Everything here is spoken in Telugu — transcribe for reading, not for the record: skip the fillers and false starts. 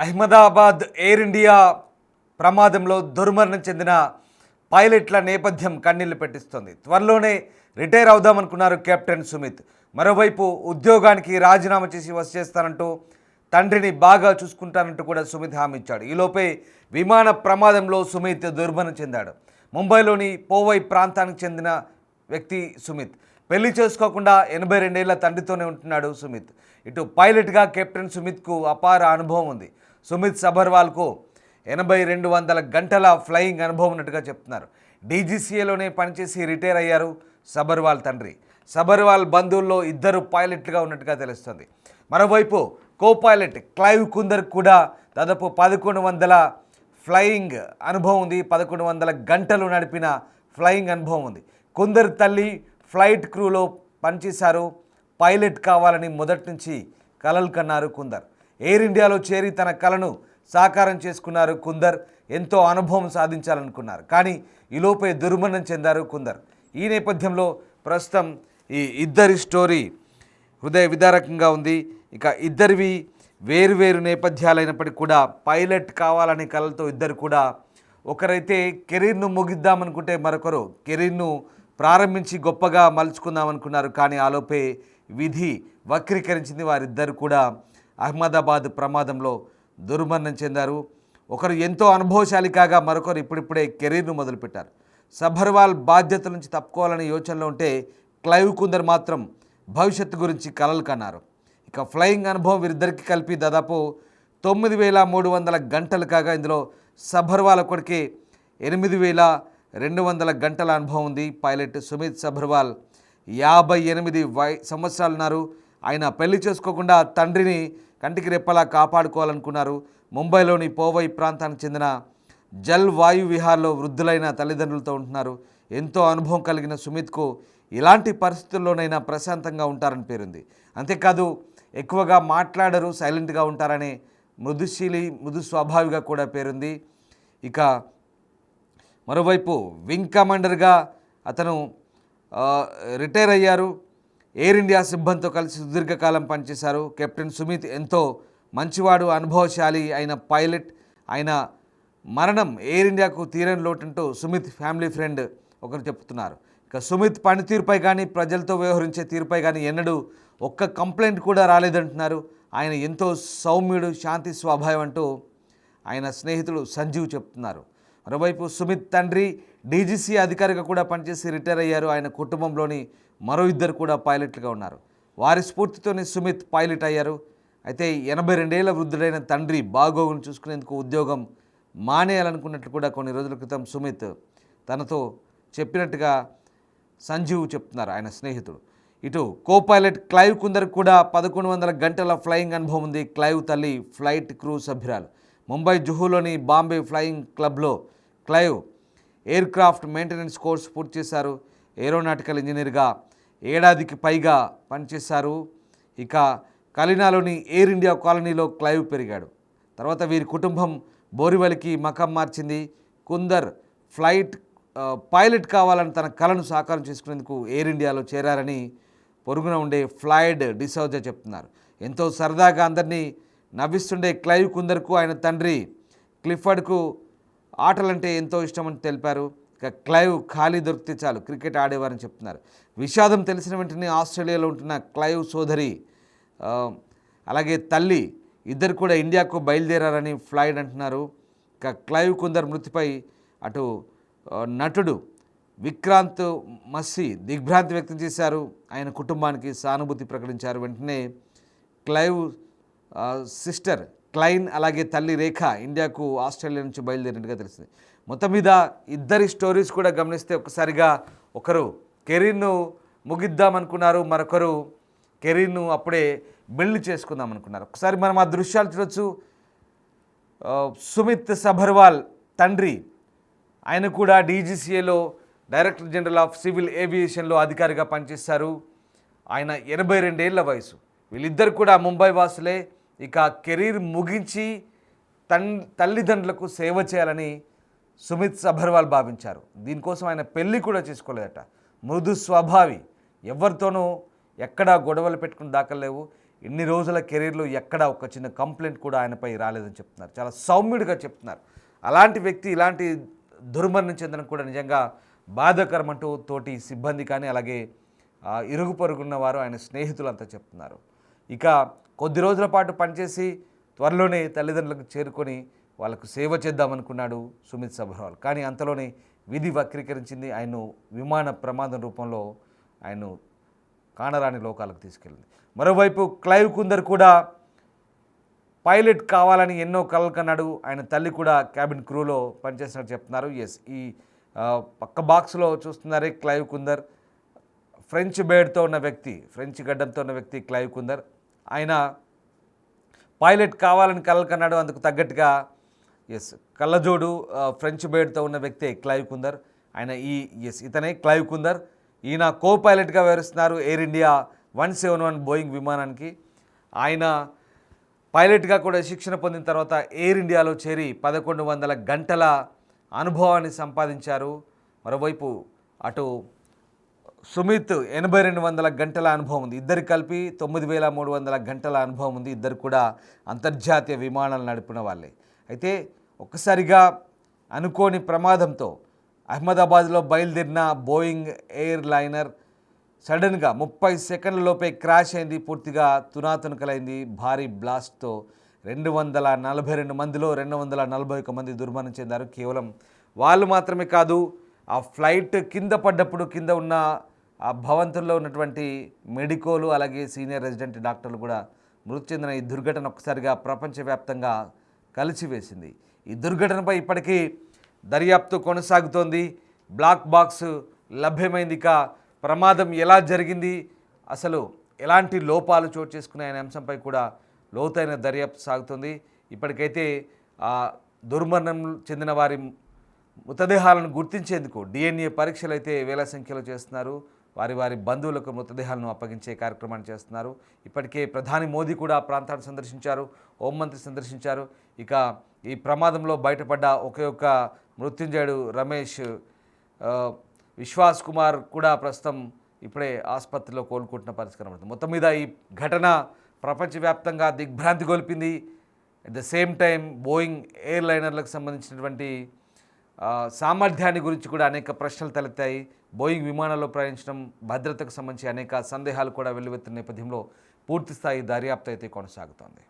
అహ్మదాబాద్ ఎయిర్ ఇండియా ప్రమాదంలో దుర్మరణం చెందిన పైలట్ల నేపథ్యం కన్నీళ్లు పెట్టిస్తోంది. త్వరలోనే రిటైర్ అవుదామనుకున్నారు కెప్టెన్ సుమిత్. మరోవైపు ఉద్యోగానికి రాజీనామా చేసి వచ్చేస్తానంటూ తండ్రిని బాగా చూసుకుంటానంటూ కూడా సుమిత్ హామీ ఇచ్చాడు. ఈలోపే విమాన ప్రమాదంలో సుమిత్ దుర్మరణం చెందాడు. ముంబైలోని పోవై ప్రాంతానికి చెందిన వ్యక్తి సుమిత్. పెళ్లి చేసుకోకుండా 82 ఏళ్ల తండ్రితోనే ఉంటున్నాడు సుమిత్. ఇటు పైలట్గా కెప్టెన్ సుమిత్కు అపార అనుభవం ఉంది. సుమిత్ సబర్వాల్కు 8200 గంటల ఫ్లయింగ్ అనుభవం ఉన్నట్టుగా చెప్తున్నారు. డీజీసీఏలోనే పనిచేసి రిటైర్ అయ్యారు సబర్వాల్ తండ్రి. సబర్వాల్ బంధువుల్లో 2 పైలట్లుగా ఉన్నట్టుగా తెలుస్తుంది. మరోవైపు కో పైలట్ క్లైవ్ కుందర్ కూడా దాదాపు 1100 ఫ్లయింగ్ అనుభవం ఉంది. 1100 గంటలు నడిపిన ఫ్లయింగ్ అనుభవం ఉంది. కుందర్ తల్లి ఫ్లైట్ క్రూలో పనిచేశారు. పైలట్ కావాలని మొదటి నుంచి కలలు కన్నారు కుందర్. ఎయిర్ ఇండియాలో చేరి తన కలను సాకారం చేసుకున్నారు కుందర్. ఎంతో అనుభవం సాధించాలనుకున్నారు, కానీ ఈలోపే దుర్మరణం చెందారు కుందర్. ఈ నేపథ్యంలో ప్రస్తుతం ఈ ఇద్దరి స్టోరీ హృదయ విదారకంగా ఉంది. ఇక ఇద్దరివి వేరువేరు నేపథ్యాలైనప్పటికీ కూడా పైలట్ కావాలనే కలలతో ఇద్దరు కూడా, ఒకరైతే కెరీర్ను ముగిద్దామనుకుంటే మరొకరు కెరీర్ను ప్రారంభించి గొప్పగా మలుచుకుందామనుకున్నారు. కానీ ఆలోపే విధి వక్రీకరించింది. వారిద్దరు కూడా అహ్మదాబాద్ ప్రమాదంలో దుర్మరణం చెందారు. ఒకరు ఎంతో అనుభవశాలి కాగా మరొకరు ఇప్పుడిప్పుడే కెరీర్ను మొదలుపెట్టారు. సబర్వాల్ బాధ్యతల నుంచి తప్పుకోవాలనే యోచనలో ఉంటే క్లైవ్ కుందర్ మాత్రం భవిష్యత్తు గురించి కలలు కన్నారు. ఇక ఫ్లయింగ్ అనుభవం వీరిద్దరికి కలిపి దాదాపు 9300 గంటలు కాగా ఇందులో సబర్వాల్ ఒకటికి 8200 గంటల అనుభవం ఉంది. పైలట్ సుమిత్ సబర్వాల్ 58 సంవత్సరాలు ఉన్నారు. ఆయన పెళ్లి చేసుకోకుండా తండ్రిని కంటికి రెప్పలా కాపాడుకోవాలనుకున్నారు. ముంబైలోని పోవై ప్రాంతానికి చెందిన జల్ వాయు విహార్లో వృద్ధులైన తల్లిదండ్రులతో ఉంటున్నారు. ఎంతో అనుభవం కలిగిన సుమిత్కు ఇలాంటి పరిస్థితుల్లోనైనా ప్రశాంతంగా ఉంటారని పేరుంది. అంతేకాదు ఎక్కువగా మాట్లాడరు, సైలెంట్గా ఉంటారనే మృదు స్వభావిగా కూడా పేరుంది. ఇక మరోవైపు వింగ్ కమాండర్గా అతను రిటైర్ అయ్యారు. ఎయిర్ ఇండియా సిబ్బందితో కలిసి సుదీర్ఘకాలం పనిచేశారు. కెప్టెన్ సుమిత్ ఎంతో మంచివాడు, అనుభవశాలి అయిన పైలట్. ఆయన మరణం ఎయిర్ ఇండియాకు తీరని లోటంటూ సుమిత్ ఫ్యామిలీ ఫ్రెండ్ ఒకరు చెప్తున్నారు. ఇక సుమిత్ పనితీరుపై కానీ ప్రజలతో వ్యవహరించే తీరుపై కానీ ఎన్నడూ ఒక్క కంప్లైంట్ కూడా రాలేదంటున్నారు. ఆయన ఎంతో సౌమ్యుడు, శాంతి స్వభావం అంటూ ఆయన స్నేహితుడు సంజీవ్ చెప్తున్నారు. మరోవైపు సుమిత్ తండ్రి డీజీసీ అధికారిగా కూడా పనిచేసి రిటైర్ అయ్యారు. ఆయన కుటుంబంలోని మరో 2 కూడా పైలట్లుగా ఉన్నారు. వారి స్ఫూర్తితోనే సుమిత్ పైలట్ అయ్యారు. అయితే 82 ఏళ్ల వృద్ధుడైన తండ్రి బాగోగును చూసుకునేందుకు ఉద్యోగం మానేయాలనుకున్నట్లు కూడా కొన్ని రోజుల క్రితం సుమిత్ తనతో చెప్పినట్టుగా సంజీవ్ చెప్తున్నారు, ఆయన స్నేహితుడు. ఇటు కో పైలట్ క్లైవ్ కుందర్ కూడా 1100 గంటల ఫ్లయింగ్ అనుభవం ఉంది. క్లైవ్ తల్లి ఫ్లైట్ క్రూ సభ్యురాలు. ముంబై జుహూలోని బాంబే ఫ్లయింగ్ క్లబ్లో Clive air craft maintenance course పూర్తి చేశారు. ఏరోనాటికల్ ఇంజనీర్గా 7 ఏళ్లకి పైగా పనిచేశారు. ఇక కలినాలోని ఎయిర్ ఇండియా కాలనీలో క్లైవ్ పెరిగాడు. తర్వాత వీరి కుటుంబం బోరివలికి మకం మార్చింది. కుందర్ పైలట్ కావాలని తన కలను సాకారం చేసుకునేందుకు ఎయిర్ ఇండియాలో చేరారని పొరుగున ఉండే ఫ్లాయిడ్ డిసౌజా చెప్తున్నారు. ఎంతో సరదాగా అందరినీ నవ్విస్తుండే క్లైవ్ కుందర్కు ఆయన తండ్రి క్లిఫర్డ్కు ఆటలంటే ఎంతో ఇష్టమని తెలిపారు. ఇక క్లైవ్ ఖాళీ దొరికితే చాలు క్రికెట్ ఆడేవారని చెప్తున్నారు. విషాదం తెలిసిన వెంటనే ఆస్ట్రేలియాలో ఉంటున్న క్లైవ్ సోదరి అలాగే తల్లి ఇద్దరు కూడా ఇండియాకు బయలుదేరారని ఫ్లాయిడ్ అంటున్నారు. ఇక క్లైవ్ కుందర్ మృతిపై అటు నటుడు విక్రాంత్ మస్సీ దిగ్భ్రాంతి వ్యక్తం చేశారు. ఆయన కుటుంబానికి సానుభూతి ప్రకటించారు. వెంటనే క్లైవ్ సిస్టర్ క్లైన్ అలాగే తల్లి రేఖ ఇండియాకు ఆస్ట్రేలియా నుంచి బయలుదేరినట్టుగా తెలిసింది. మొత్తం మీద ఇద్దరి స్టోరీస్ కూడా గమనిస్తే ఒకసారిగా ఒకరు కెరీర్ను ముగిద్దామనుకున్నారు, మరొకరు కెరీర్ను అప్పుడే బిల్డ్ చేసుకుందాం అనుకున్నారు. ఒకసారి మనం ఆ దృశ్యాలు చూడొచ్చు. సుమిత్ సబర్వాల్ తండ్రి, ఆయన కూడా డీజీసీఏలో డైరెక్టర్ జనరల్ ఆఫ్ సివిల్ ఏవియేషన్లో అధికారిగా పనిచేశారు. ఆయన 82 ఏళ్ల వయసు. వీళ్ళిద్దరు కూడా ముంబై వాసులే. ఇక కెరీర్ ముగించి తల్లిదండ్రులకు సేవ చేయాలని సుమిత్ సబర్వాల్ భావించారు. దీనికోసం ఆయన పెళ్లి కూడా చేసుకోలేదట. మృదు స్వభావి, ఎవరితోనూ ఎక్కడా గొడవలు పెట్టుకుని దాఖలు లేవు. ఇన్ని రోజుల కెరీర్లో ఎక్కడ ఒక చిన్న కంప్లైంట్ కూడా ఆయనపై రాలేదని చెప్తున్నారు. చాలా సౌమ్యుడిగా చెప్తున్నారు. అలాంటి వ్యక్తి ఇలాంటి దుర్మరణం చెందడం కూడా నిజంగా బాధాకరం అంటూ తోటి సిబ్బంది కానీ అలాగే ఇరుగు పొరుగున్న వారు ఆయన స్నేహితులంతా చెప్తున్నారు. ఇక కొద్ది రోజుల పాటు పనిచేసి త్వరలోనే తల్లిదండ్రులకు చేరుకొని వాళ్ళకు సేవ చేద్దామనుకున్నాడు సుమిత్ సభర్వాల్. కానీ అంతలోనే విధి వక్రీకరించింది. ఆయన్ను విమాన ప్రమాదం రూపంలో ఆయన్ను కానరాని లోకాలకు తీసుకెళ్ళింది. మరోవైపు క్లైవ్ కుందర్ కూడా పైలట్ కావాలని ఎన్నో కలలు కన్నాడు. ఆయన తల్లి కూడా క్యాబిన్ క్రూలో పనిచేసినట్టు చెప్తున్నారు. ఎస్, ఈ పక్క బాక్స్లో చూస్తున్నారే క్లైవ్ కుందర్, ఫ్రెంచ్ బేడ్తో ఉన్న వ్యక్తి, ఫ్రెంచ్ గడ్డంతో ఉన్న వ్యక్తి క్లైవ్ కుందర్. ఆయన పైలట్ కావాలని కలలు కన్నాడు. అందుకు తగ్గట్టుగా ఎస్, కళ్ళజోడు ఫ్రెంచ్ బేడ్తో ఉన్న వ్యక్తే క్లైవ్ కుందర్. ఆయన ఇతనే క్లైవ్ కుందర్. ఈయన కో పైలట్గా వ్యవహరిస్తున్నారు ఎయిర్ ఇండియా 171 బోయింగ్ విమానానికి. ఆయన పైలట్గా కూడా శిక్షణ పొందిన తర్వాత ఎయిర్ ఇండియాలో చేరి 1100 గంటల అనుభవాన్ని సంపాదించారు. మరోవైపు అటు సుమిత్ 8200 గంటల అనుభవం ఉంది. ఇద్దరు కలిపి 9300 గంటల అనుభవం ఉంది. ఇద్దరు కూడా అంతర్జాతీయ విమానాలు నడిపిన వాళ్ళే. అయితే ఒక్కసారిగా అనుకోని ప్రమాదంతో అహ్మదాబాద్లో బయలుదేరిన బోయింగ్ ఎయిర్ లైనర్ సడన్గా 30 సెకండ్ల లోపే క్రాష్ అయింది. పూర్తిగా తునాతునకలైంది. భారీ బ్లాస్ట్తో 242 మందిలో 241 మంది దుర్మరణం చెందారు. కేవలం వాళ్ళు మాత్రమే కాదు, ఆ ఫ్లైట్ కింద పడ్డప్పుడు కింద ఉన్న ఆ భవంతుల్లో ఉన్నటువంటి మెడికోలు అలాగే సీనియర్ రెసిడెంట్ డాక్టర్లు కూడా మృతి చెందిన ఈ దుర్ఘటన ఒక్కసారిగా ప్రపంచవ్యాప్తంగా కలిసివేసింది. ఈ దుర్ఘటనపై ఇప్పటికీ దర్యాప్తు కొనసాగుతోంది. బ్లాక్ బాక్స్ లభ్యమైంది. ఇక ప్రమాదం ఎలా జరిగింది, అసలు ఎలాంటి లోపాలు చోటు చేసుకున్నాయనే అంశంపై కూడా లోతైన దర్యాప్తు సాగుతుంది. ఇప్పటికైతే దుర్మరణం చెందిన వారి మృతదేహాలను గుర్తించేందుకు DNA పరీక్షలు అయితే వేల సంఖ్యలో చేస్తున్నారు. వారి బంధువులకు మృతదేహాలను అప్పగించే కార్యక్రమాన్ని చేస్తున్నారు. ఇప్పటికే ప్రధాని మోదీ కూడా ఆ ప్రాంతాన్ని సందర్శించారు, హోంమంత్రి సందర్శించారు. ఇక ఈ ప్రమాదంలో బయటపడ్డ ఒకే ఒక్క మృత్యుంజయుడు రమేష్ విశ్వాస్ కుమార్ కూడా ప్రస్తుతం ఇప్పుడే ఆసుపత్రిలో కోలుకుంటున్న పరిస్థితి కనబడుతుంది. మొత్తం మీద ఈ ఘటన ప్రపంచవ్యాప్తంగా దిగ్భ్రాంతి గొల్పింది. At the same time Boeing air లైనర్లకు సంబంధించినటువంటి సామర్థ్యాన్ని గురించి కూడా అనేక ప్రశ్నలు తలెత్తాయి. బోయింగ్ విమానాల్లో ప్రయాణించడం, భద్రతకు సంబంధించి అనేక సందేహాలు కూడా వెల్లువెత్తిన నేపథ్యంలో పూర్తిస్థాయి దర్యాప్తు అయితే కొనసాగుతోంది.